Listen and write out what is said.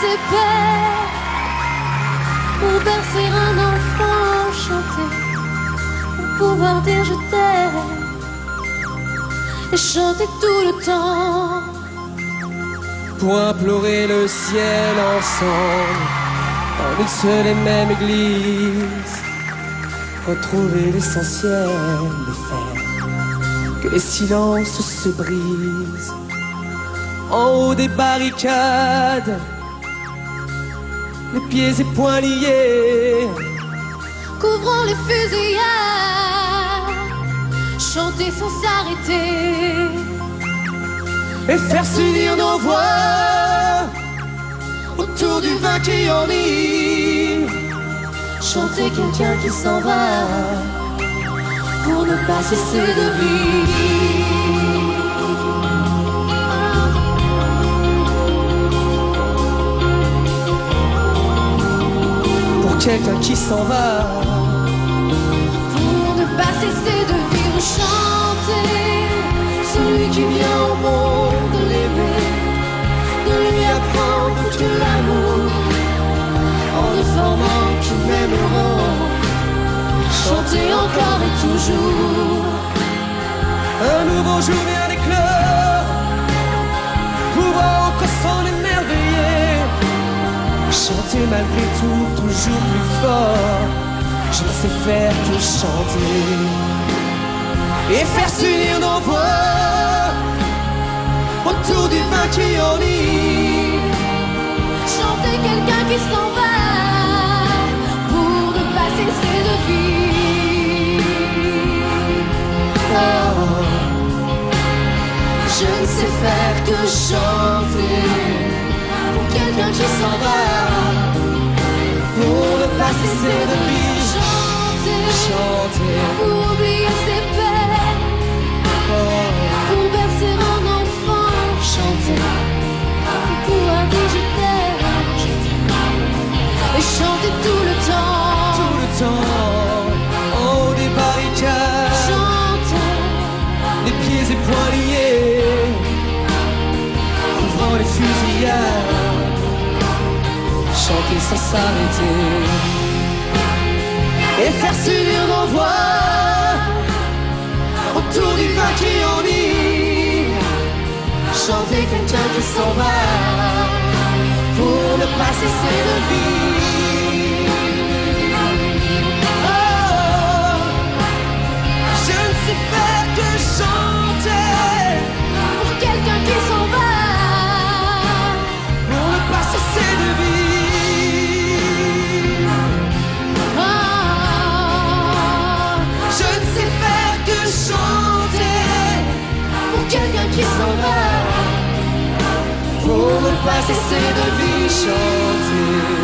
ses pères, pour bercer un enfant, chanter, pour pouvoir dire je t'aime, et chanter tout le temps, pour implorer le ciel ensemble, dans une seule et même église, retrouver l'essentiel et faire que les silences se brisent. En haut des barricades, les pieds et poings liés, couvrant les fusillades, chanter sans s'arrêter, et faire s'unir nos voix autour du vin qui enivre. chanter quelqu'un qui s'en va, pour ne pas cesser de vivre. Quelqu'un qui s'en va, pour ne pas cesser de vivre, chanter celui qui vient au monde l'aimer, de lui apprendre que l'amour, en informant qu'ils m'aimeront, chanter encore et toujours. un nouveau jour vient d'éclore, pouvant encore s'en émerveiller. Chanter malgré tout, toujours plus fort, je ne sais faire que chanter, et faire s'unir nos voix autour du vin qui enivre. Chanter quelqu'un qui s'en va, pour ne pas cesser de vivre. Oh, je ne sais faire que chanter pour quelqu'un qui s'en va, pour ne pas cesser de vivre. chanter, Chanter, pour oublier ses peines, pour bercer un enfant, chanter, pour pouvoir dire je t'aime, et chanter tout le temps, en haut des barricades, chanter, les pieds et poings liés, couvrant les fusillades, chanter sans s'arrêter, et faire s'unir nos voix autour du vin qui enivre. chanter quelqu'un qui s'en va, pour ne pas cesser de vivre. Oh, je ne sais faire que chanter Pour quelqu'un qui s'en va, pour ne pas cesser de vivre. oh, Je ne sais faire que chanter pour quelqu'un qui s'en va, pour ne pas cesser de vivre. Chanter.